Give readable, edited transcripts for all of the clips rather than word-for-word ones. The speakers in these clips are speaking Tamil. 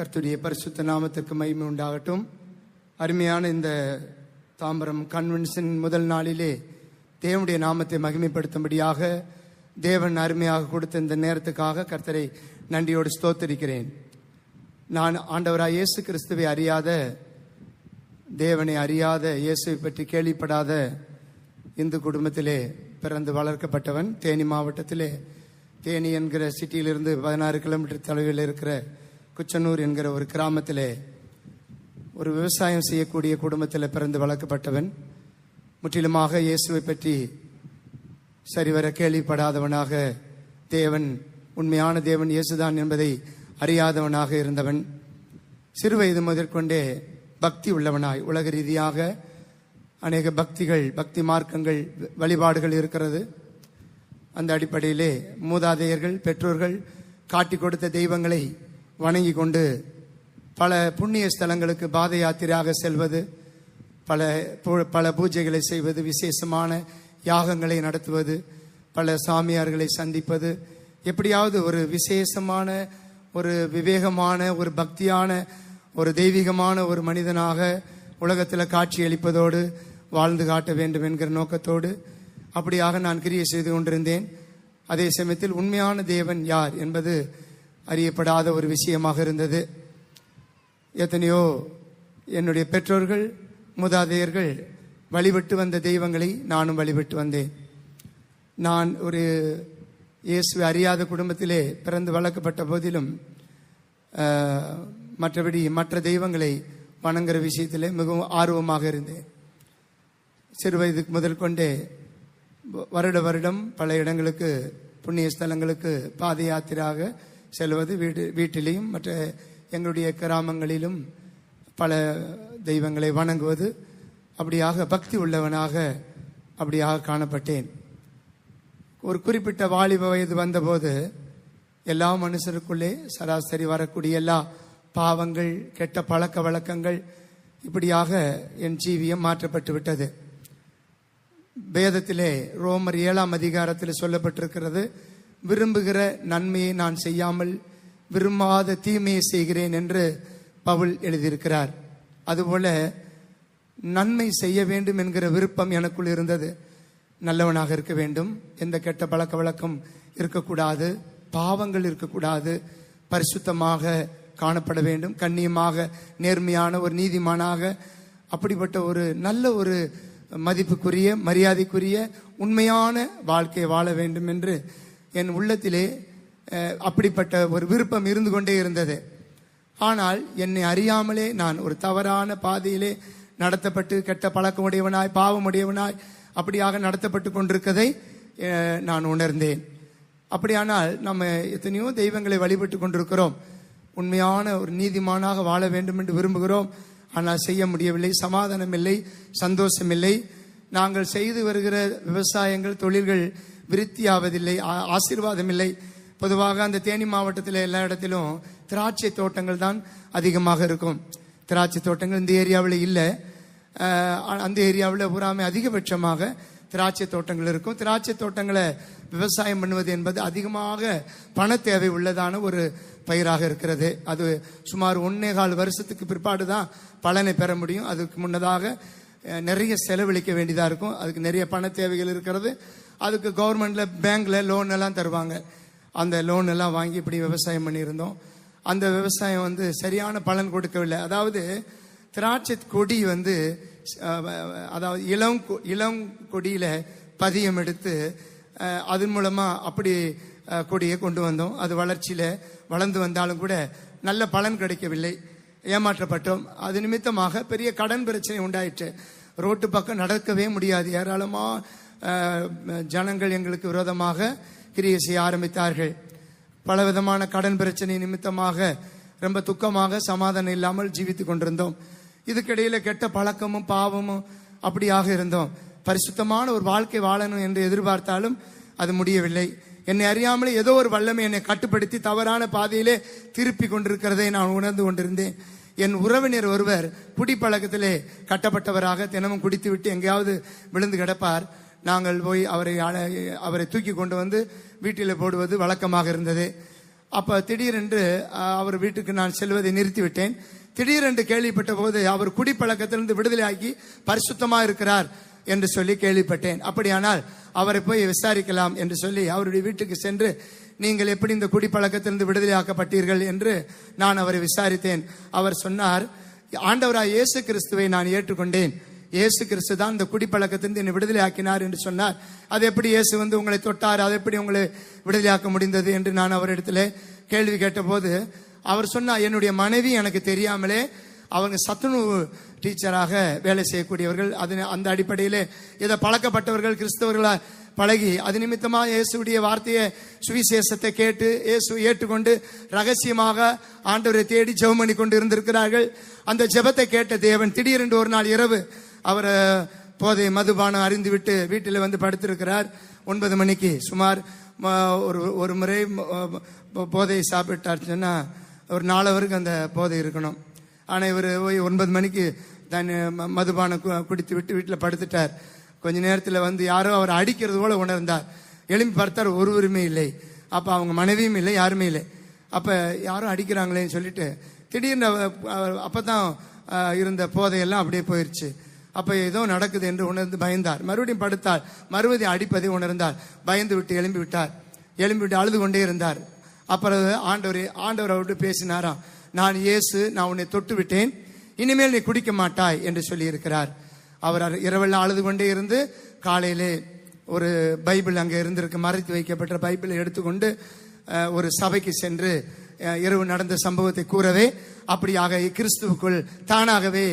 கர்த்தருடைய பரிசுத்த நாமத்திற்கு மகிமை உண்டாகட்டும். அருமையான இந்த தாம்பரம் கன்வென்ஷன் முதல் நாளிலே தேவனுடைய நாமத்தை மகிமைப்படுத்தும்படியாக தேவன் அருமையாக கொடுத்த இந்த நேரத்துக்காக கர்த்தரை நன்றியோடு ஸ்தோத்தரிக்கிறேன். நான் ஆண்டவராய் இயேசு கிறிஸ்துவை அறியாத, தேவனை அறியாத, இயேசுவை பற்றி கேள்விப்படாத இந்து குடும்பத்திலே பிறந்து வளர்க்கப்பட்டவன். தேனி மாவட்டத்திலே தேனி என்கிற சிட்டியிலிருந்து 16 கிலோமீட்டர் தொலைவில் இருக்கிற குச்சனூர் என்கிற ஒரு கிராமத்திலே ஒரு விவசாயம் செய்யக்கூடிய குடும்பத்தில் பிறந்து வளர்க்கப்பட்டவன். முற்றிலுமாக இயேசுவை பற்றி சரிவர கேள்விப்படாதவனாக, தேவன் உண்மையான தேவன் இயேசுதான் என்பதை அறியாதவனாக இருந்தவன். சிறுவயது முதற்கொண்டே பக்தி உள்ளவனாய், உலக ரீதியாக அநேக பக்திகள், பக்தி மார்க்கங்கள், வழிபாடுகள் இருக்கிறது. அந்த அடிப்படையிலே மூதாதையர்கள், பெற்றோர்கள் காட்டி கொடுத்த தெய்வங்களை வணங்கி கொண்டு பல புண்ணிய ஸ்தலங்களுக்கு பாத யாத்திரையாக செல்வது, பல பூஜைகளை செய்வது, விசேஷமான யாகங்களை நடத்துவது, பல சாமியார்களை சந்திப்பது, எப்படியாவது ஒரு விசேஷமான, ஒரு விவேகமான, ஒரு பக்தியான, ஒரு தெய்வீகமான ஒரு மனிதனாக உலகத்தில் காட்சியளிப்பதோடு வாழ்ந்து காட்ட வேண்டும் என்கிற நோக்கத்தோடு அப்படியாக நான் கிரியை செய்து கொண்டிருந்தேன். அதே சமயத்தில் உண்மையான தேவன் யார் என்பது அறியப்படாத ஒரு விஷயமாக இருந்தது. எத்தனையோ என்னுடைய பெற்றோர்கள், மூதாதையர்கள் வழிபட்டு வந்த தெய்வங்களை நானும் வழிபட்டு வந்தேன். நான் ஒரு இயேசுவை அறியாத குடும்பத்திலே பிறந்து வளர்க்கப்பட்ட போதிலும் மற்றபடி மற்ற தெய்வங்களை வணங்குற விஷயத்திலே மிகவும் ஆர்வமாக இருந்தேன். சிறு வயதுக்கு முதல் கொண்டே வருடம் பல இடங்களுக்கு, புண்ணிய ஸ்தலங்களுக்கு பாத யாத்திரையாக செல்வது, வீட்டிலேயும் மற்ற எங்களுடைய கிராமங்களிலும் பல தெய்வங்களை வணங்குவது, அப்படியாக பக்தி உள்ளவனாக அப்படியாக காணப்பட்டேன். ஒரு குறிப்பிட்ட வாலிப வயது வந்தபோது எல்லா மனுஷருக்குள்ளே சராசரி வரக்கூடிய எல்லா பாவங்கள், கெட்ட பழக்க வழக்கங்கள், இப்படியாக என் ஜீவியம் மாற்றப்பட்டு விட்டது. வேதத்திலே ரோமர் 7ஆம் அதிகாரத்தில் சொல்லப்பட்டிருக்கிறது, விரும்புகிற நன்மையை நான் செய்யாமல் விரும்பாத தீமையை செய்கிறேன் என்று பவுல் எழுதியிருக்கிறார். அதுபோல நன்மை செய்ய வேண்டும் என்கிற விருப்பம் எனக்குள் இருந்தது. நல்லவனாக இருக்க வேண்டும், எந்த கெட்ட பழக்க வழக்கம் இருக்கக்கூடாது, பாவங்கள் இருக்கக்கூடாது, பரிசுத்தமாக காணப்பட வேண்டும், கண்ணியமாக, நேர்மையான ஒரு நீதிமானாக, அப்படிப்பட்ட ஒரு நல்ல ஒரு மதிப்புக்குரிய, மரியாதைக்குரிய, உண்மையான வாழ்க்கை வாழ வேண்டும் என்று என் உள்ளத்திலே அப்படிப்பட்ட ஒரு விருப்பம் இருந்து கொண்டே இருந்தது. ஆனால் என்னை அறியாமலே நான் ஒரு தவறான பாதையிலே நடத்தப்பட்டு, கெட்ட பழக்கமுடையவனாய், பாவமுடையவனாய் அப்படியாக நடத்தப்பட்டு கொண்டிருக்கதை நான் உணர்ந்தேன். அப்படியானால் நம்ம எத்தனையோ தெய்வங்களை வழிபட்டு கொண்டிருக்கிறோம், உண்மையான ஒரு நீதிமானாக வாழ வேண்டும் என்று விரும்புகிறோம், ஆனால் செய்ய முடியவில்லை, சமாதானம் இல்லை, சந்தோஷம் இல்லை. நாங்கள் செய்து வருகிற விவசாயங்கள், தொழில்கள் விருத்தியாவதில்லை, ஆசீர்வாதம் இல்லை. பொதுவாக அந்த தேனி மாவட்டத்தில் எல்லா இடத்திலும் திராட்சை தோட்டங்கள் தான் அதிகமாக இருக்கும். திராட்சை தோட்டங்கள் இந்த ஏரியாவில் இல்லை. அந்த ஏரியாவில் பூராமே அதிகபட்சமாக திராட்சை தோட்டங்கள் இருக்கும். திராட்சை தோட்டங்களை விவசாயம் பண்ணுவது என்பது அதிகமாக பண தேவை உள்ளதான ஒரு பயிராக இருக்கிறது. அது சுமார் 1.25 வருஷத்துக்கு பிற்பாடு தான் பலனை பெற முடியும். அதுக்கு முன்னதாக நிறைய செலவழிக்க வேண்டியதாக இருக்கும். அதுக்கு நிறைய பண தேவைகள் இருக்கிறது. அதுக்கு கவர்மெண்ட்ல, பேங்க்ல லோன் எல்லாம் தருவாங்க. அந்த லோன் எல்லாம் வாங்கி இப்படி விவசாயம் பண்ணியிருந்தோம். அந்த விவசாயம் சரியான பலன் கொடுக்கவில்லை. அதாவது திராட்சை கொடி அதாவது இளம் கொடியில பதியம் எடுத்து அதன் மூலமா அப்படி கொடியை கொண்டு வந்தோம். அது வளர்ச்சியில வளர்ந்து வந்தாலும் கூட நல்ல பலன் கிடைக்கவில்லை, ஏமாற்றப்பட்டோம். அது நிமித்தமாக பெரிய கடன் பிரச்சனை உண்டாயிற்று. ரோட்டு பக்கம் நடக்கவே முடியாது. ஏராளமா ஜனங்கள் எங்களுக்கு விரோதமாக கிரியை செய்ய ஆரம்பித்தார்கள். பலவிதமான கடன் பிரச்சனை நிமித்தமாக ரொம்ப துக்கமாக, சமாதானம் இல்லாமல் ஜீவித்துக் கொண்டிருந்தோம். இதுக்கிடையில கெட்ட பழக்கமும் பாவமும் அப்படியாக இருந்தோம். பரிசுத்தமான ஒரு வாழ்க்கை வாழணும் என்று எதிர்பார்த்தாலும் அது முடியவில்லை. என்னை அறியாமலே ஏதோ ஒரு வல்லமை என்னை கட்டுப்படுத்தி தவறான பாதையிலே திருப்பி கொண்டிருக்கிறதை நான் உணர்ந்து கொண்டிருந்தேன். என் உறவினர் ஒருவர் குடிப்பழக்கத்திலே கட்டப்பட்டவராக தினமும் குடித்து விட்டு எங்கேயாவது விழுந்து கிடப்பார். நாங்கள் போய் அவரை தூக்கி கொண்டு வந்து வீட்டில் போடுவது வழக்கமாக இருந்தது. அப்ப திடீரென்று அவர் வீட்டுக்கு நான் செல்வதை நிறுத்திவிட்டேன். திடீரென்று கேள்விப்பட்ட போது அவர் குடிப்பழக்கத்திலிருந்து விடுதலையாகி பரிசுத்தமா இருக்கிறார் என்று சொல்லி கேள்விப்பட்டேன். அப்படியானால் அவரை போய் விசாரிக்கலாம் என்று சொல்லி அவருடைய வீட்டுக்கு சென்று, நீங்கள் எப்படி இந்த குடிப்பழக்கத்திலிருந்து விடுதலையாக்கப்பட்டீர்கள் என்று நான் அவரை விசாரித்தேன். அவர் சொன்னார், ஆண்டவராய் இயேசு கிறிஸ்துவை நான் ஏற்றுக்கொண்டேன். இயேசு கிறிஸ்து தான் இந்த குடிப்பழக்கத்திலிருந்து என்னை விடுதலை ஆக்கினார் என்று சொன்னார். அது எப்படி இயேசு வந்து உங்களை தொட்டார், அது எப்படி உங்களை விடுதலையாக்க முடிந்தது என்று நான் அவரிடத்துல கேள்வி கேட்ட போது அவர் சொன்னார், என்னுடைய மனைவி எனக்கு தெரியாமலே அவங்க சத்துணவு டீச்சராக வேலை செய்யக்கூடியவர்கள், அந்த அடிப்படையிலே இதை பழக்கப்பட்டவர்கள், கிறிஸ்தவர்களா பழகி அது நிமித்தமா இயேசுடைய வார்த்தையை சுவிசேஷத்தை கேட்டு இயேசு ஏற்றுக்கொண்டு ரகசியமாக ஆண்டவரை தேடி ஜெபம் பண்ணி கொண்டு இருந்திருக்கிறார்கள். அந்த ஜெபத்தை கேட்ட தேவன் திடீரென்று ஒரு நாள் இரவு அவரை போதை மதுபானம் அறிந்து விட்டு வீட்டில் வந்து படுத்திருக்கிறார். 9 மணிக்கு சுமார் ஒரு முறை போதையை சாப்பிட்டாருன்னா ஒரு 4 வரைக்கும் அந்த போதை இருக்கணும். ஆனால் இவர் 9 மணிக்கு தன் மதுபானம் குடித்து விட்டு வீட்டில் படுத்துட்டார். கொஞ்ச நேரத்தில் வந்து யாரோ அவர் அடிக்கிறது போல உணர்ந்தார். எழும்பி பார்த்தார், ஒருவருமே இல்லை. அப்போ அவங்க மனைவியும் இல்லை, யாருமே இல்லை. அப்போ யாரும் அடிக்கிறாங்களேன்னு சொல்லிட்டு திடீர்னு அப்பதான் இருந்த போதையெல்லாம் அப்படியே போயிடுச்சு. அப்ப ஏதோ நடக்குது என்று உணர்ந்து பயந்தார். மறுபடியும் படுத்தார், மறுபடியும் அடிப்பதை உணர்ந்தார். பயந்து விட்டு எழும்பி விட்டு அழுது கொண்டே இருந்தார். அப்புறம் ஆண்டவர் அவர்கிட்ட பேசினாராம், நான் இயேசு, நான் உன்னை தொட்டு விட்டேன், இனிமேல் நீ குடிக்க மாட்டாய் என்று சொல்லி இருக்கிறார். அவர் இரவெல்லாம் அழுது கொண்டே இருந்து காலையிலே ஒரு பைபிள் அங்கே இருந்திருக்கு, மறைத்து வைக்கப்பட்ட பைபிளை எடுத்துக்கொண்டு ஒரு சபைக்கு சென்று இரவு நடந்த சம்பவத்தை கூறவே, அப்படியாக கிறிஸ்துவுக்குள் தானாகவே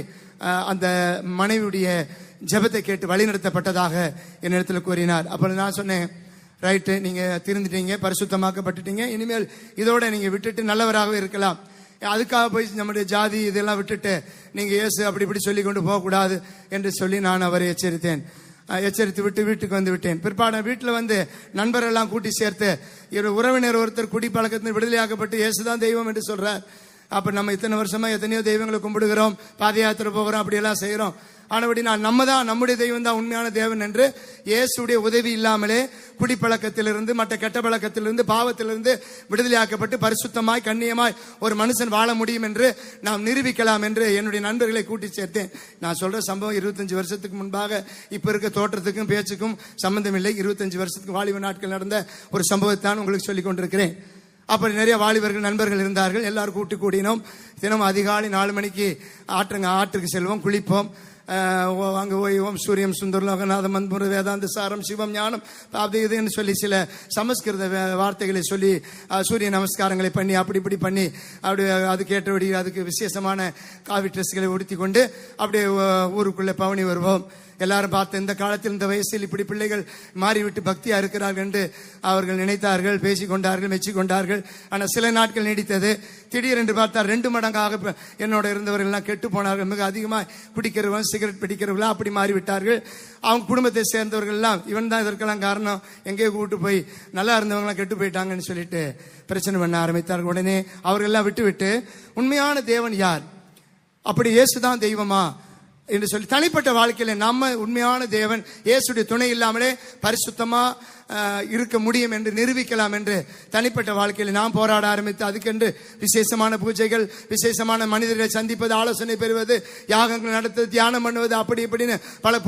அந்த மனைவியுடைய ஜெபத்தை கேட்டு வழிநடத்தப்பட்டதாக என்னிடத்துல கூறினார். அப்ப நான் சொன்னேன், ரைட்டு, நீங்க திருந்துட்டீங்க, பரிசுத்தமாக்கப்பட்டுட்டீங்க, இனிமேல் இதோட நீங்க விட்டுட்டு நல்லவராகவே இருக்கலாம். அதுக்காக போய் நம்முடைய ஜாதி இதெல்லாம் விட்டுட்டு நீங்க இயேசு அப்படி இப்படி சொல்லி கொண்டு போகக்கூடாது என்று சொல்லி நான் அவரை எச்சரித்து விட்டு வீட்டுக்கு வந்து விட்டேன். பிற்பாடு வீட்டில் வந்து நண்பரெல்லாம் கூட்டி சேர்த்து உறவினர் ஒருத்தர் குடி பழக்கத்தில் விடுதலையாக்கப்பட்டு இயேசுதான் தெய்வம் என்று சொல்றார். அப்ப நம்ம இத்தனை வருஷமா எத்தனையோ தெய்வங்களை கும்பிடுகிறோம், பாத யாத்திரை போகிறோம், அப்படி எல்லாம் செய்யறோம். ஆனபடி நம்முடைய தெய்வம் தான் உண்மையான தேவன் என்று இயேசுடைய உதவி இல்லாமலே குடிப்பழக்கத்திலிருந்து மற்ற கெட்ட பழக்கத்திலிருந்து பாவத்திலிருந்து விடுதலையாக்கப்பட்டு பரிசுத்தமாய் கண்ணியமாய் ஒரு மனுஷன் வாழ முடியும் என்று நாம் நிரூபிக்கலாம் என்று என்னுடைய நண்பர்களை கூட்டி சேர்த்தேன். நான் சொல்ற சம்பவம் 25 வருஷத்துக்கு முன்பாக, இப்ப இருக்க தோற்றத்துக்கும் பேச்சுக்கும் சம்பந்தம் இல்லை. 25 வருஷத்துக்கு வாலிப நாட்கள் நடந்த ஒரு சம்பவத்தான் உங்களுக்கு சொல்லிக் கொண்டிருக்கிறேன். அப்படி நிறைய வாலிபர்கள் நண்பர்கள் இருந்தார்கள். எல்லாரும் கூட்டினோம். தினம் அதிகாலை 4 மணிக்கு ஆற்றுக்கு செல்வோம், குளிப்போம். அங்கே ஓம் சூரியம் சுந்தர் லோகநாத மன்புர வேதாந்த சாரம் சிவம் ஞானம் அப்படி இதுன்னு சொல்லி சில சமஸ்கிருத வார்த்தைகளை சொல்லி சூரிய நமஸ்காரங்களை பண்ணி அப்படி இப்படி பண்ணி அப்படி அது கேட்டபடி அதுக்கு விசேஷமான காவி ட்ரெஸ்களை உடுத்தி கொண்டு அப்படியே ஊருக்குள்ளே பவனி வருவோம். எல்லாரும் பார்த்து இந்த காலத்தில் இந்த வயசில் இப்படி பிள்ளைகள் மாறிவிட்டு பக்தியா இருக்கிறார்கள் என்று அவர்கள் நினைத்தார்கள், பேசிக்கொண்டார்கள், மெச்சிக்கொண்டார்கள். ஆனால் சில நாட்கள் நீடித்தது. திடீரென்று பார்த்தார் 2 மடங்காக என்னோட இருந்தவர்கள் எல்லாம் கெட்டு போனார்கள். மிக அதிகமாக குடிக்கிறவங்க, சிகரெட் பிடிக்கிறவங்களா அப்படி மாறிவிட்டார்கள். அவங்க குடும்பத்தை சேர்ந்தவர்கள் எல்லாம் இவன் தான் இதற்கெல்லாம் காரணம், எங்கேயோ கூட்டு போய் நல்லா இருந்தவங்களாம் கெட்டு போயிட்டாங்கன்னு சொல்லிட்டு பிரச்சனை பண்ண ஆரம்பித்தார்கள். உடனே அவர்கள் எல்லாம் விட்டு உண்மையான தேவன் யார், அப்படி இயேசுதான் தெய்வமா என்று சொல்லி தனிப்பட்ட வாழ்க்கையில நம்ம உண்மையான தேவன் இயேசுடைய துணை இல்லாமலே பரிசுத்தமா இருக்க முடியும் என்று நிரூபிக்கலாம் என்று தனிப்பட்ட வாழ்க்கையில நாம் போராட ஆரம்பித்து அதுக்கென்று விசேஷமான பூஜைகள், விசேஷமான மனிதர்களை சந்திப்பது, ஆலோசனை பெறுவது, யாகங்கள் நடத்துவது, தியானம் பண்ணுவது, அப்படி இப்படின்னு பல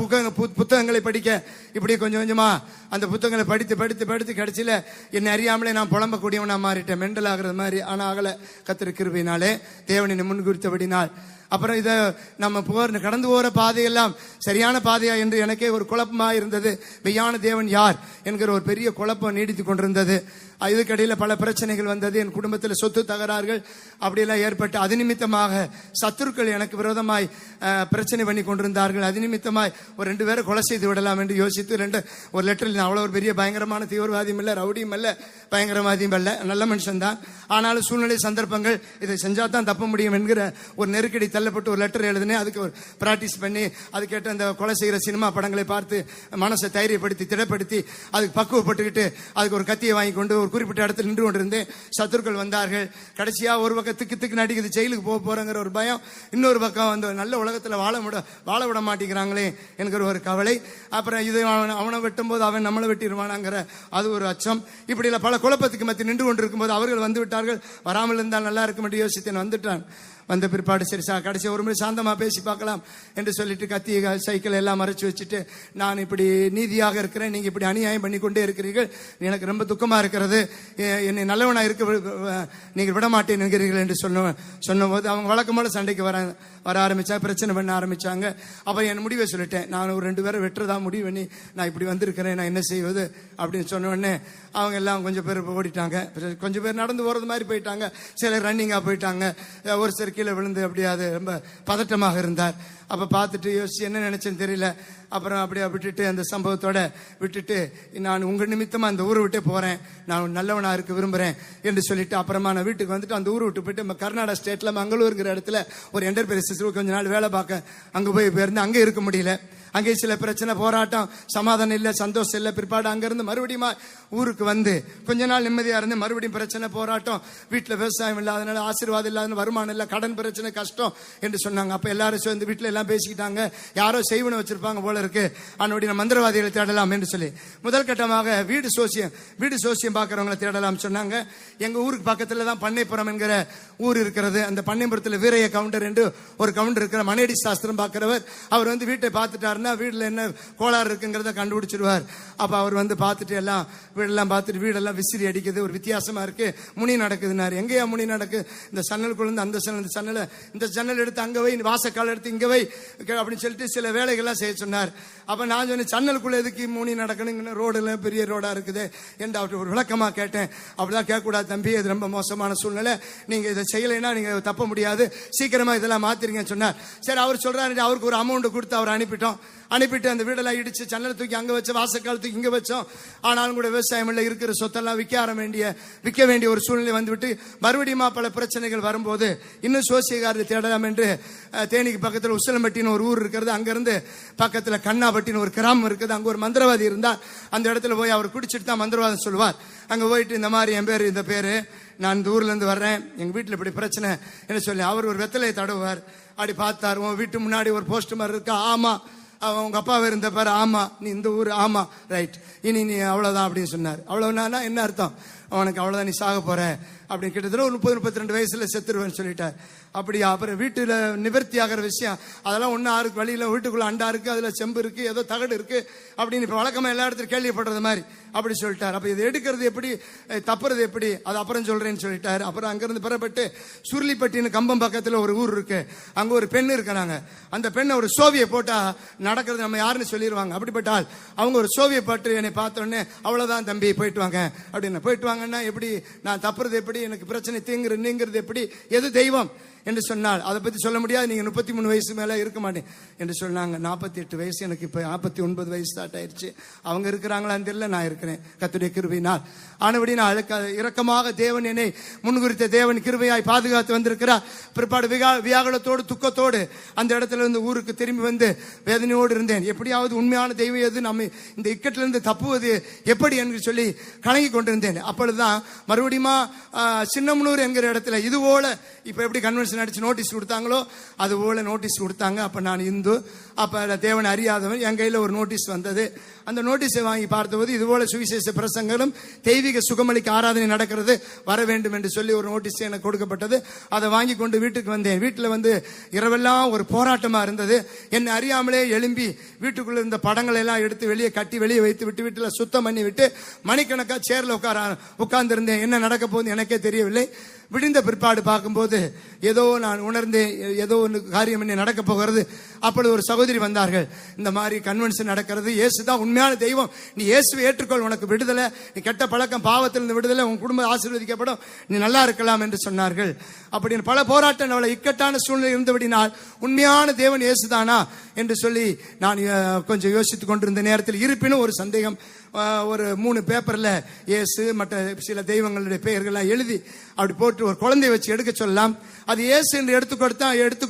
புத்தகங்களை படிக்க இப்படி கொஞ்சம் கொஞ்சமா அந்த புத்தகங்களை படித்து கடைசியில என்னை அறியாமலே நான் புலம்பக்கூடியவனா மாறிட்டேன், மெண்டல் ஆகிறது மாதிரி. ஆனா ஆகல, கர்த்தர் கிருபையினாலே தேவனை முன்குறித்தபடினால். அப்புறம் இதை நம்ம கடந்து போற பாதையெல்லாம் சரியான பாதையா என்று எனக்கே ஒரு குழப்பமா இருந்தது. மெய்யான தேவன் யார் என்கிற ஒரு பெரிய குழப்பம் நீடித்து கொண்டிருந்தது. இதுக்கடையில பல பிரச்சனைகள் வந்தது. என் குடும்பத்தில் சொத்து தகராறுகள் அப்படியெல்லாம் ஏற்பட்டு அது நிமித்தமாக சத்துருக்கள் எனக்கு விரோதமாய் பிரச்சனை பண்ணி கொண்டிருந்தார்கள். அது நிமித்தமாய் ஒரு 2 பேரை கொலை செய்து விடலாம் என்று யோசித்து ஒரு லெட்டரில், அவ்வளோ ஒரு பெரிய பயங்கரமான தீவிரவாதியும் இல்லை, ரவுடியும் இல்லை, பயங்கரவாதியும் இல்லை, நல்ல மனுஷன் தான். ஆனாலும் சூழ்நிலை சந்தர்ப்பங்கள் இதை செஞ்சா தான் தப்ப முடியும் என்கிற ஒரு நெருக்கடி தள்ளப்பட்டு ஒரு லெட்டர் எழுதினேன். அதுக்கு ஒரு பிராக்டிஸ் பண்ணி அது கேட்ட அந்த கொலை செய்கிற சினிமா படங்களை பார்த்து மனசை தைரியப்படுத்தி திடப்படுத்தி அதுக்கு பக்குவப்பட்டுக்கிட்டு அதுக்கு ஒரு கத்தியை வாங்கி கொண்டு ஒரு குறிப்பிட்ட இடத்துல நின்று கொண்டிருந்தேன். சத்துருக்கள் வந்தார்கள். கடைசியா ஒரு பக்கம் திக்கு நடிக்குது, ஜெயிலுக்கு போக போறங்கிற ஒரு பயம், இன்னொரு பக்கம் வந்து நல்ல உலகத்துல வாழ விட மாட்டேங்கிறாங்களே என்கிற ஒரு கவலை, அப்புறம் இது அவனை வெட்டும் போது அவன் நம்மளை வெட்டிடுவானாங்கிற அது ஒரு அச்சம். இப்படி பல குழப்பத்துக்கு மத்திய நின்று கொண்டிருக்கும் போது அவர்கள் வந்து விட்டார்கள். வராமல் இருந்தால் நல்லா இருக்கும் என்று யோசித்தேன். வந்துட்டான். வந்த பிற்பாடு சரி கடைசி ஒரு முறை சாந்தமா பேசி பார்க்கலாம் என்று சொல்லிட்டு கத்தி சைக்கிள் எல்லாம் மறைச்சு வச்சுட்டு, நான் இப்படி நீதியாக இருக்கிறேன், நீங்க இப்படி அநியாயம் பண்ணி கொண்டே இருக்கிறீர்கள், எனக்கு ரொம்ப துக்கமா இருக்கிறது, என்னை நல்லவனா இருக்க நீங்கள் விட மாட்டேன் என்கிறீர்கள் என்று சொன்னபோது அவங்க வழக்கம் போல சண்டைக்கு வர ஆரம்பிச்சாங்க, பிரச்சனை பண்ண ஆரம்பிச்சாங்க. அப்ப என் முடிவை சொல்லிட்டேன், நான் ஒரு 2 பேரை வெட்டுறதா முடிவு பண்ணி நான் இப்படி வந்திருக்கிறேன், நான் என்ன செய்வது அப்படின்னு சொன்ன உடனே அவங்க எல்லாம் கொஞ்சம் பேர் ஓடிட்டாங்க, கொஞ்சம் பேர் நடந்து போறது மாதிரி போயிட்டாங்க, சிலர் ரன்னிங்கா போயிட்டாங்க, ஒரு சில கீழே விழுந்து அப்படியாது ரொம்ப பதட்டமாக இருந்தார். அப்ப பார்த்துட்டு யோசிச்சு என்ன நினைச்சேன்னு தெரியல. அப்புறம் அப்படியே விட்டுட்டு அந்த சம்பவத்தோட விட்டுட்டு, நான் உங்க நிமித்தமா அந்த ஊரை விட்டே போறேன், நான் நல்லவனா இருக்க விரும்புறேன் என்று சொல்லிட்டு அப்புறமா நான் வீட்டுக்கு வந்துட்டு அந்த ஊரை விட்டு போயிட்டு கர்நாடகா ஸ்டேட்ல மங்களூருங்கிற இடத்துல ஒரு என்டர்பிரைசஸ் கொஞ்ச நாள் வேலை பார்க்க அங்க போயிருந்து அங்கே இருக்க முடியல. அங்கே சில பிரச்சனை, போராட்டம், சமாதானம் இல்ல, சந்தோஷம் இல்ல. பிற்பாடு அங்கிருந்து மறுபடியும் ஊருக்கு வந்து கொஞ்ச நாள் நிம்மதியா இருந்து மறுபடியும் பிரச்சனை, போராட்டம், வீட்டுல விவசாயம் இல்லாதனால, ஆசீர்வாதம் இல்லாத, வருமானம் இல்ல, கடன் பிரச்சனை, கஷ்டம் என்று சொன்னாங்க. அப்ப எல்லாரும் சேர்ந்து வீட்டுல எல்லாம் பேசிக்கிட்டாங்க, யாரோ செய்வன வச்சிருப்பாங்க போல இருக்கு, அவனுடைய மந்திரவாதிகளை தேடலாம் என்று சொல்லி முதல் கட்டமாக வீடு சோசியம் பாக்குறவங்களை தேடலாம் சொன்னாங்க. எங்க ஊருக்கு பக்கத்துல தான் பண்ணைப்புறம் என்கிற ஊர் இருக்கிறது. அந்த பண்ணைப்புறத்துல வீரைய கவுண்டர் என்று ஒரு கவுண்டர் இருக்கிற, மனையடி சாஸ்திரம் பாக்குறவர். அவர் வந்து வீட்டை பார்த்துட்டார், வீடுல என்ன கோளாறு இருக்குங்கிறத கண்டுபிடிச்சிருவார். அப்ப அவர் வந்து பார்த்துட்டு எல்லாம் வீடெல்லாம் பார்த்துட்டு, வீடெல்லாம் விசிறி அடிக்குது, ஒரு வித்தியாசமா இருக்கு, முனி நடக்குதுன்னாரு. எங்கேயா முனி நடக்கு? இந்த சன்னலுக்குள்ள அந்த சன்னல், இந்த ஜன்னல் எடுத்து அங்க வை, வாசக்கால் எடுத்து இங்க வை அப்படின்னு சொல்லிட்டு சில வேலைகள்லாம் செய்ய சொன்னார். அப்ப நான் சொன்னேன், சன்னலுக்குள்ள எதுக்கு முனி நடக்கணும், ரோடுல பெரிய ரோடா இருக்குது என்று அவர்கிட்ட ஒரு விளக்கமா கேட்டேன். அப்படிதான் கேட்கக்கூடாது தம்பி, இது ரொம்ப மோசமான சூழ்நிலை, நீங்க இதை செய்யலைன்னா நீங்க தப்ப முடியாது, சீக்கிரமா இதெல்லாம் மாத்திருங்கன்னு சொன்னார். சரி, அவர் சொல்றாரு, அவருக்கு ஒரு அமௌண்ட் கொடுத்து அவர் அனுப்பிட்டு அந்த வீடெல்லாம் இடிச்சு ஜன்னலை தூக்கி அங்க வச்சு, வாசக்கால் தூக்கி இங்க வச்சோம். ஆனாலும் கூட விவசாயம் இருக்கிற சொத்தெல்லாம் விற்க வேண்டிய ஒரு சூழ்நிலை வந்துவிட்டு மறுபடியும் பல பிரச்சனைகள் வரும்போது இன்னும் சோசியக்காரரை தேடலாம் என்று தேனிக்கு பக்கத்தில் உசிலம்பட்டின்னு ஒரு ஊர் இருக்கிறது, அங்கிருந்து பக்கத்துல கண்ணாபட்டின்னு ஒரு கிராமம் இருக்குது, அங்க ஒரு மந்திரவாதி இருந்தார். அந்த இடத்துல போய் அவர் குடிச்சிட்டு தான் மந்திரவாதம் சொல்லுவார். அங்க போயிட்டு இந்த மாதிரி என் பேரு இந்த பேரு, நான் இந்த ஊர்ல இருந்து வர்றேன், எங்க வீட்டுல இப்படி பிரச்சனை என்ன சொல்லி அவர் ஒரு வெத்தலையை தடவுவார். அப்படி பார்த்தார், உன் வீட்டு முன்னாடி ஒரு போஸ்ட் மாதிரி இருக்கா? ஆமா. உங்க அப்பாவை இருந்த பாரு? ஆமா. நீ இந்த ஊரு? ஆமா. ரைட், இனி நீ அவ்வளவுதான் அப்படின்னு சொன்னார். அவ்வளவுனா என்ன அர்த்தம்? அவனுக்கு அவ்வளவுதான், நீ சாக போற அப்படின்னு. கிட்டத்தட்ட ஒரு 30-32 வயசுல செத்துருவேன்னு சொல்லிட்டார். அப்படியா? அப்புறம் வீட்டுல நிவர்த்தி ஆகிற விஷயம் அதெல்லாம் ஒன்னும் ஆருக்கு வழியில, வீட்டுக்குள்ள அண்டா இருக்கு, அதுல செம்பு இருக்கு, ஏதோ தகடு இருக்கு அப்படின்னு இப்ப வழக்கமா எல்லா இடத்துலையும் கேள்விப்படுறது மாதிரி அப்படி சொல்லிட்டார். அப்ப இது எடுக்கிறது எப்படி, தப்புறது எப்படி, அது அப்புறம் சொல்றேன்னு சொல்லிட்டாரு. அப்புறம் அங்கிருந்து பெறப்பட்டு சுருளிப்பட்டின்னு கம்பம் பக்கத்துல ஒரு ஊர் இருக்கு, அங்க ஒரு பெண் இருக்கிறாங்க. அந்த பெண்ணை ஒரு சோவியை போட்டா நடக்கிறது நம்ம யாருன்னு சொல்லிடுவாங்க. அப்படிப்பட்டால் அவங்க ஒரு சோவியை போட்டு என்னை பார்த்த உடனே, அவ்வளவுதான் தம்பி போயிட்டு வாங்க அப்படின்னு. போயிட்டு வாங்கன்னா எப்படி, நான் தப்புறது எப்படி, எனக்கு பிரச்சனை நீங்கிறது எப்படி, எது தெய்வம் என்று சொன்னால் அதை பத்தி சொல்ல முடியாது, நீங்க 33 வயசு மேல இருக்க மாட்டேன் என்று சொன்னாங்க. 48 வயசு, எனக்கு இப்ப 49 வயசு ஸ்டார்ட் ஆயிடுச்சு. அவங்க இருக்கிறாங்களான்னு தெரியல, நான் இருக்கிறேன் கர்த்தருடைய கிருபையினால். ஆனபடி நான் இரக்கமாக தேவன் என்னை முன்குறித்த தேவன் கிருபையாய் பாதுகாத்து வந்திருக்கிறார். பிற்பாடு வியாகுலத்தோடு துக்கத்தோடு அந்த இடத்துல இருந்து ஊருக்கு திரும்பி வந்து வேதனையோடு இருந்தேன். எப்படியாவது உண்மையான தெய்வம் எது, நம்ம இந்த இக்கட்டிலிருந்து தப்புவது எப்படி என்று சொல்லி கலங்கி கொண்டிருந்தேன். அப்பொழுதுதான் மறுபடியும் சின்னமனூர் என்கிற இடத்துல இது போல இப்ப எப்படி கன்வென்ஷன் அடிச்சு நோட்டீஸ் கொடுத்தாங்களோ அது போல நோட்டீஸ் கொடுத்தாங்க. அப்ப நான் இந்து, அப்ப தேவன் அறியாதவன், என் கையில ஒரு நோட்டீஸ் வந்தது. அந்த நோட்டீஸை வாங்கி பார்த்தபோது இது போல சுவிசேஷ பிரசங்களும் தெய்வீக சுகமளிக்க ஆராதனை நடக்கிறது, வர வேண்டும் என்று சொல்லி ஒரு நோட்டீஸ் எனக்கு கொடுக்கப்பட்டது. அதை வாங்கி கொண்டு வீட்டுக்கு வந்தேன். வீட்டுல வந்து இரவெல்லாம் ஒரு போராட்டமா இருந்தது. என்னை அறியாமலே எழும்பி வீட்டுக்குள்ள இருந்த படங்களை எல்லாம் எடுத்து வெளியே கட்டி வெளியே வைத்து விட்டு வீட்டுல சுத்தம் பண்ணி விட்டு மணிக்கணக்கா சேர்ல உட்கார்ந்து இருந்தேன். என்ன நடக்க போகுது எனக்கே தெரியவில்லை. விடிந்த பிற்பாடு பார்க்கும்போது ஏதோ நான் உணர்ந்தேன், ஏதோ ஒன்று காரியம் என்ன நடக்க போகிறது. அப்பொழுது ஒரு சகோதரி வந்தார்கள், இந்த மாதிரி கன்வென்ஷன் நடக்கிறது, இயேசுதான் உண்மையான தெய்வம், நீ இயேசுவை ஏற்றுக்கொள், உனக்கு விடுதலை, நீ கெட்ட பழக்கம் பாவத்திலிருந்து விடுதலை, உன் குடும்பம் ஆசீர்வதிக்கப்படும், நீ நல்லா இருக்கலாம் என்று சொன்னார்கள். அப்படின்னு பல போராட்டம், அவளை இக்கட்டான சூழ்நிலை இருந்தபடினால் உண்மையான தேவன் இயேசுதானா என்று சொல்லி நான் கொஞ்சம் யோசித்துக் கொண்டிருந்த நேரத்தில் இருப்பினும் ஒரு சந்தேகம் ஒரு 3 பேப்பர்ல இயேசு மற்ற சில தெய்வங்களுடைய பெயர்கள்லாம் எழுதி அப்படி போட்டு ஒரு குழந்தையை வச்சு எடுக்க சொல்லலாம். அது இயேசு என்று எடுத்து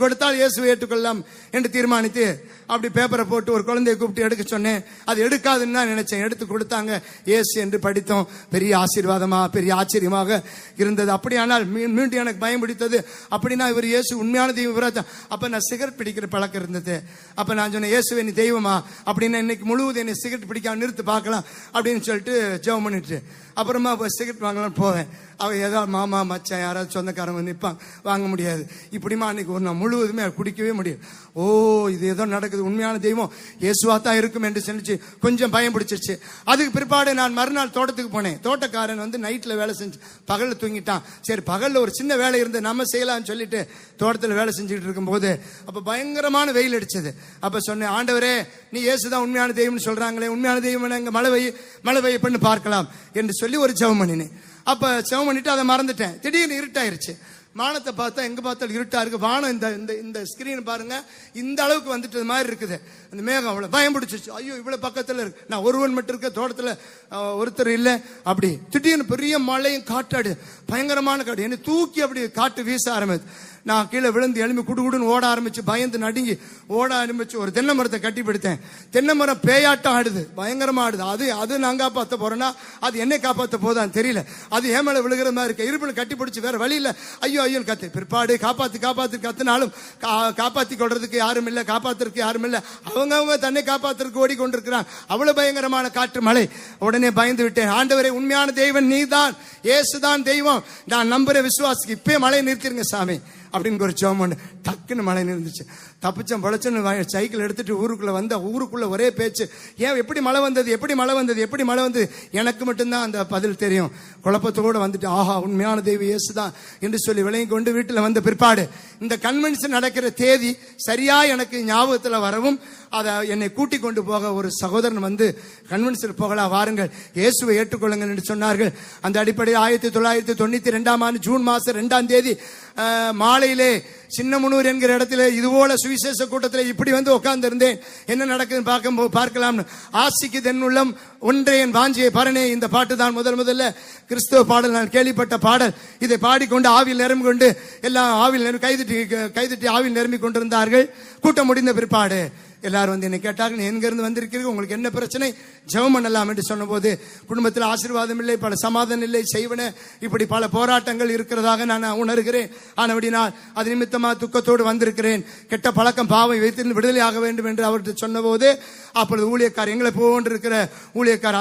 கொடுத்தால் இயேசுவை ஏற்றுக்கொள்ளலாம் என்று தீர்மானித்து அப்படி பேப்பரை போட்டு ஒரு குழந்தையை கூப்பிட்டு எடுக்க சொன்னேன். அது எடுக்காதுன்னு தான் நினைச்சேன். எடுத்து கொடுத்தாங்க. இயேசு என்று படித்தோம். பெரிய ஆசீர்வாதமா, பெரிய ஆச்சரியமாக இருந்தது. அப்படியானால் மீண்டும் எனக்கு பயம் பிடித்தது. அப்படின்னா இவர் இயேசு உண்மையான தெய்வம். அப்ப நான் சிகரெட் பிடிக்கிற பழக்கம் இருந்தது. அப்ப நான் சொன்னேன், இயேசுவே நீ தெய்வமா அப்படின்னா இன்னைக்கு முழுவதும் என்னை சிகரெட் பிடிக்காம நிறுத்து பார்க்கலாம் அப்படின்னு சொல்லிட்டு ஜெபம் பண்ணிட்டு அப்புறமா சிகரெட் வாங்கலாம் போவேன். அவ ஏதாவது மாமா மச்சான் யாராவது சொந்தக்காரங்க நிற்பாங்க, வாங்க முடியாது. இப்படிமா அன்னைக்கு ஒரு நாள் முழுவதுமே குடிக்கவே முடியும். ஓ, இது ஏதோ நடக்குது, உண்மையான தெய்வம் இயேசுவா தான் இருக்கும் என்று சொல்லிச்சு கொஞ்சம் பயம் பிடிச்சிருச்சு. அதுக்கு பிற்பாடு நான் மறுநாள் தோட்டத்துக்கு போனேன். தோட்டக்காரன் நைட்ல வேலை செஞ்சு பகல்ல தூங்கிட்டான். சரி, பகல்ல ஒரு சின்ன வேலை இருந்து நம்ம செய்யலாம்னு சொல்லிட்டு தோட்டத்தில் வேலை செஞ்சுட்டு இருக்கும் போது அப்ப பயங்கரமான வெயில் அடிச்சது. அப்ப சொன்னேன், ஆண்டவரே நீ இயேசுதான் உண்மையான தெய்வம்னு சொல்றாங்களே, உண்மையான தெய்வம் எங்க மழை பெய்ய பண்ணி பார்க்கலாம் என்று சொல்லி ஒரு ஜெபம் பண்ணினேன். அப்ப ஜெபம் பண்ணிட்டு அதை மறந்துட்டேன். திடீர்னு இருட்டாயிருச்சு. வானத்தை பார்த்தா எங்க பார்த்தாலும் இருட்டா இருக்கு. வானம் இந்த ஸ்கிரீன் பாருங்க, இந்த அளவுக்கு வந்துட்டு மாதிரி இருக்குது. அந்த மேகம் அவ்வளவு பயம் பிடிச்சிச்சு. ஐயோ, இவ்வளவு பக்கத்துல இருக்கு, நான் ஒருவன் மட்டும் இருக்க, தோட்டத்துல ஒருத்தர் இல்லை. அப்படி திடீர்னு பெரிய மழையும் காட்டாடு, பயங்கரமான காடு, என்னை தூக்கி அப்படி காட்டு வீச ஆரம்பிச்சு. நான் கீழே விழுந்து எழும்பி குடுகுடுன்னு ஓட ஆரம்பிச்சு, பயந்து நடுங்கி ஓட ஆரம்பிச்சு ஒரு தென்னை மரத்தை கட்டி பிடித்தேன். தென்னை மரம் பேயாட்டம் ஆடுது, பயங்கரமா ஆடுது. அது நான் காப்பாற்ற போறேன்னா அது என்னை காப்பாற்ற போதான்னு தெரியல. அது ஏன் மேல விழுகிற மாதிரி இருக்கு. இருப்பில் கட்டி பிடிச்சு வேற வழி இல்ல. ஐயோ ஐயோ கத்து. பிற்பாடு காப்பாத்து கத்துனாலும் காப்பாத்தி கொள்றதுக்கு யாரும் இல்ல, காப்பாத்துறதுக்கு யாரும் இல்ல. அவங்க தன்னை காப்பாத்துறதுக்கு ஓடிக்கொண்டிருக்கிறான். அவ்வளவு பயங்கரமான காற்று மழை. உடனே பயந்து விட்டேன். ஆண்டவரே உண்மையான தெய்வம் நீதான், இயேசுதான் தெய்வம், நான் நம்புற விசுவாசிக்கு இப்பே மழை நிறுத்திருங்க சாமி அப்படின்னு ஒரு ஜெபம். டக்குன்னு மழை நிறுந்துச்சு. தப்பிச்சம் பழச்சுன்னு சைக்கிள் எடுத்துட்டு ஊருக்குள்ள ஒரே பேச்சு. ஏன் எப்படி மழை வந்தது? எனக்கு மட்டும்தான் அந்த பதில் தெரியும். குழப்பத்தோடு வந்துட்டு ஆஹா உண்மையான தெய்வம் இயேசுதான் என்று சொல்லி விளங்கி கொண்டு வீட்டில் வந்த பிற்பாடு இந்த கன்வென்ஷன் நடக்கிற தேதி சரியா எனக்கு ஞாபகத்தில் வரவும் அதை என்னை கூட்டி கொண்டு போக ஒரு சகோதரன் கன்வென்ஷன் போகலாம் வாருங்கள், இயேசுவை ஏற்றுக்கொள்ளுங்கள் என்று சொன்னார்கள். அந்த அடிப்படையில் 1992 ஆண்டு ஜூன் மாசம் 2ஆம் தேதி மாலையிலே சின்னமுனூர் என்கிற இடத்துல இதுபோல சுவிசேஷ கூட்டத்தில் இப்படி உட்கார்ந்து இருந்தேன். என்ன நடக்குதுன்னு பார்க்கலாம். ஆசிக்கு தென்னுள்ளம் ஒன்றே என் வாஞ்சியை பரணே. இந்த பாட்டு தான் முதல்ல கிறிஸ்துவ பாடல், நான் கேள்விப்பட்ட பாடல். இதை பாடிக்கொண்டு ஆவில் நிரம்பி கொண்டு எல்லாம் ஆவில் கைதட்டி ஆவில் நிரம்பி கொண்டிருந்தார்கள். கூட்டம் முடிந்த பிற்பாடு எல்லாரும் என்னை கேட்டார்கள், எங்க இருந்து வந்திருக்கிறீர்கள், உங்களுக்கு என்ன பிரச்சனை, ஜெபம் பண்ணலாம் என்று சொன்ன போது குடும்பத்தில் ஆசீர்வாதம் இல்லை, பல சமாதானம் இல்லை, செய்வன இப்படி பல போராட்டங்கள் இருக்கிறதாக நான் உணர்கிறேன். ஆனபடினால் அது நிமித்தமா துக்கத்தோடு வந்திருக்கிறேன். கெட்ட பழக்கம் பாவம் வைத்து விடுதலை ஆக வேண்டும் என்று அவர்கிட்ட சொன்ன போது அப்பொழுது ஊழியக்கார், எங்களை போன்று இருக்கிற ஊழியக்கார்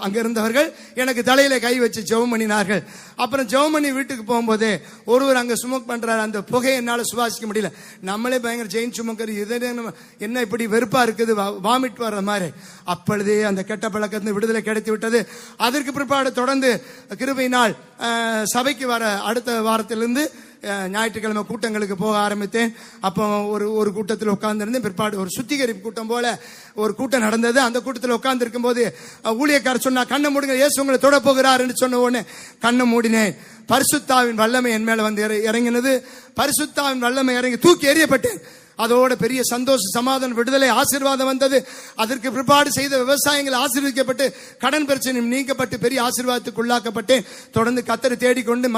அங்க இருந்தவர்கள் எனக்கு தலையில கை வச்சு ஜெபம் பண்ணினார்கள். அப்புறம் ஜெபம் பண்ணி வீட்டுக்கு போகும்போது ஒருவர் அங்க ஸ்மோக் பண்றாரு. அந்த புகையை என்னால சுவாசிக்க முடியல. நம்மளே பயங்கர ஜெயின் சுமக்கர், என்ன இப்படி வெறுப்பா இருக்குது, வாமிட் வர்ற மாதிரி. அப்பொழுதே அந்த கெட்ட பழக்கத்திலிருந்து விடுதலை கிடைத்து விட்டது. அதற்கு பிற்பாடு தொடர்ந்து கிருபையினால் சபைக்கு வர அடுத்த வாரத்திலிருந்து ஞாயிற்றுக்கிழமை கூட்டங்களுக்கு போக ஆரம்பித்தேன். அப்போ ஒரு கூட்டத்தில் உட்கார்ந்திருந்தேன். பிற்பாடு ஒரு சுத்திகரிப்பு கூட்டம் போல ஒரு கூட்டம் நடந்தது. அந்த கூட்டத்தில் உட்கார்ந்து இருக்கும் போது ஊழியக்காரர் சொன்னா, கண்ணை மூடுங்க, இயேசு உங்களை தொட போகிறார் என்று சொன்ன உடனே கண்ணை மூடினேன். பரிசுத்தாவின் வல்லமை என் மேல இறங்கினது. பரிசுத்தாவின் வல்லமை இறங்கி தூக்கி எறியப்பட்டேன். அதோட பெரிய சந்தோஷ சமாதானம் விடுதலை ஆசீர்வாதம் வந்தது. அதற்கு பிற்பாடு செய்த விவசாயங்கள் ஆசீர்வதிக்கப்பட்டு கடன் பிரச்சனை நீக்கப்பட்டு பெரிய ஆசீர்வாதத்துக்கு உள்ளாக்கப்பட்டு தொடர்ந்து கர்த்தரை தேடிக்கொண்டு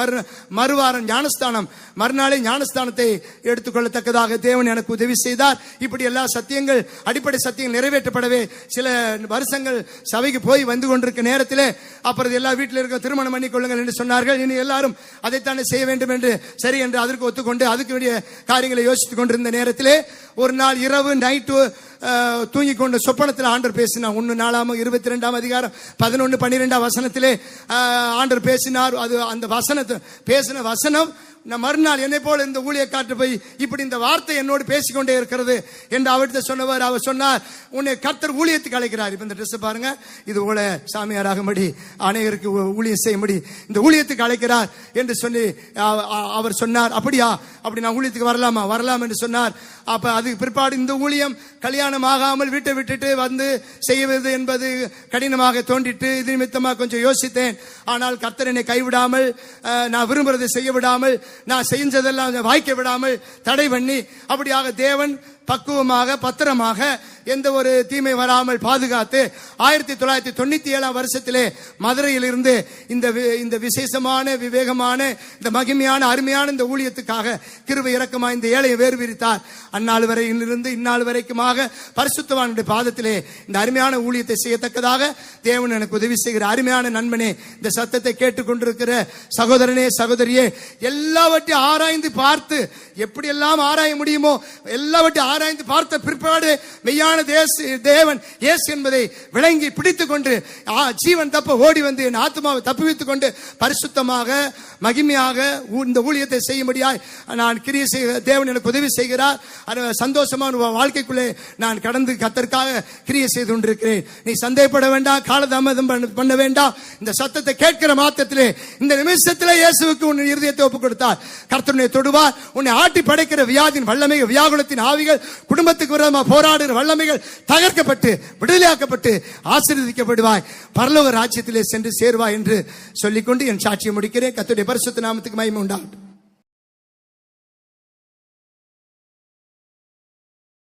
மறுவாரம் ஞானஸ்தானம், மறுநாளே ஞானஸ்தானத்தை எடுத்துக்கொள்ளத்தக்கதாக தேவன் எனக்கு உதவி செய்தார். இப்படி எல்லா சத்தியங்கள், அடிப்படை சத்தியங்கள் நிறைவேற்றப்படவே சில வருஷங்கள் சபைக்கு போய் வந்து கொண்டிருக்க நேரத்திலே அப்புறம் எல்லா வீட்டில் இருக்க திருமணம் பண்ணிக்கொள்ளுங்கள் என்று சொன்னார்கள். இனி எல்லாரும் அதைத்தானே செய்ய வேண்டும் என்று சரி என்று அதற்கு ஒத்துக்கொண்டு அதுக்கு வேண்டிய காரியங்களை யோசித்துக் கொண்டிருந்த நேரத்தில் ஒரு நாள் இரவு நைட்டு தூங்கி கொண்டு சொப்பனத்தில் ஆண்டவர் பேசினார். 1 நாளாகமம் 22ஆம் அதிகாரம் 11-12 வசனத்திலே ஆண்டவர் பேசினார். அது அந்த பேசின வசனம் மறுநாள் என்னை போல இந்த ஊழியக்காற்று போய் இப்படி இந்த வார்த்தை என்னோடு பேசிக்கொண்டே இருக்கிறது என்று அவர்கிட்ட சொன்னவர். அவர் சொன்னார், உன்னை கர்த்தர் ஊழியத்துக்கு அழைக்கிறார். இப்ப இந்த ட்ரெஸ் பாருங்க, இது போல சாமியாராகும்படி அநேகருக்கு ஊழியம் செய்யும்படி இந்த ஊழியத்துக்கு அழைக்கிறார் என்று சொல்லி அவர் சொன்னார். அப்படியா, அப்படி நான் ஊழியத்துக்கு வரலாம் என்று சொன்னார். அப்ப அதுக்கு பிற்பாடு இந்த ஊழியம் கல்யாணம் ஆகாமல் வீட்டை விட்டுட்டு வந்து செய்வது என்பது கடினமாக தோன்றிட்டு இது நிமித்தமாக கொஞ்சம் யோசித்தேன். ஆனால் கர்த்தர் என்னை கைவிடாமல், நான் விரும்புறதை செய்ய விடாமல், நான் செஞ்சதெல்லாம் வாய்க்க விடாமல் தடை பண்ணி அப்படியாக தேவன் பக்குவமாக பத்திரமாக எந்த ஒரு தீமை வராமல் பாதுகாத்து 1997 வருஷத்திலே மதுரையிலிருந்து இந்த விசேஷமான விவேகமான இந்த மகிமையான அருமையான இந்த ஊழியத்துக்காக கிருபை இரக்கமா இந்த ஏழையை வேறு விரித்தார். அந்நாள் வரையிலிருந்து இந்நாள் வரைக்குமாக பரிசுத்தவானுடைய பாதத்திலே இந்த அருமையான ஊழியத்தை செய்யத்தக்கதாக தேவன் எனக்கு உதவி செய்கிற அருமையான நண்பனே, இந்த சத்தத்தை கேட்டுக்கொண்டிருக்கிற சகோதரனே சகோதரியே, எல்லாவற்றையும் ஆராய்ந்து பார்த்து எப்படியெல்லாம் ஆராய முடியுமோ எல்லாவற்றையும் ஆராய்ந்து பார்த்த பிற்பாடு மெய்யான தேவன் இயேசு என்பதை விளங்கி பிடித்துக் கொண்டு ஜீவன் தப்ப ஓடி வந்து என் ஆத்மாவை தப்புவித்துக் கொண்டு பரிசுத்தமாக மகிமையாக இந்த ஊழியத்தை செய்யும்படியாய் நான் கிரியை செய்ய தேவன் எனக்கு உதவி செய்கிறார். சந்தோஷமான வாழ்க்கைக்குள்ளே நான் கடந்து கர்த்தருக்காக கிரியை செய்து கொண்டிருக்கிறேன். நீ சந்தேகப்பட வேண்டாம், காலதாமதம் பண்ண வேண்டாம். இந்த சத்தத்தை கேட்கிற மாத்திரத்திலே இந்த நிமிஷத்திலே இயேசுவுக்கு உன் இருதயத்தை ஒப்புக் கொடுத்தார். கர்த்தர் தொடுவார். உன்னை ஆட்டி படைக்கிற வியாதியின் வல்லமைகள், வியாகுலத்தின் ஆவிகள், குடும்பத்துக்கு விரோதமாக போராடுகிற வல்லமைகள் தகர்க்கப்பட்டு விடுதலையாக்கப்பட்டு ஆசீர்வதிக்கப்படுவாய். பரலோக ராஜ்யத்திலே சென்று சேருவாய் என்று சொல்லிக்கொண்டு என் சாட்சியை முடிக்கிறேன். கர்த்தருடைய பரிசுத்த நாமத்துக்கு மகிமை உண்டாகட்டும்.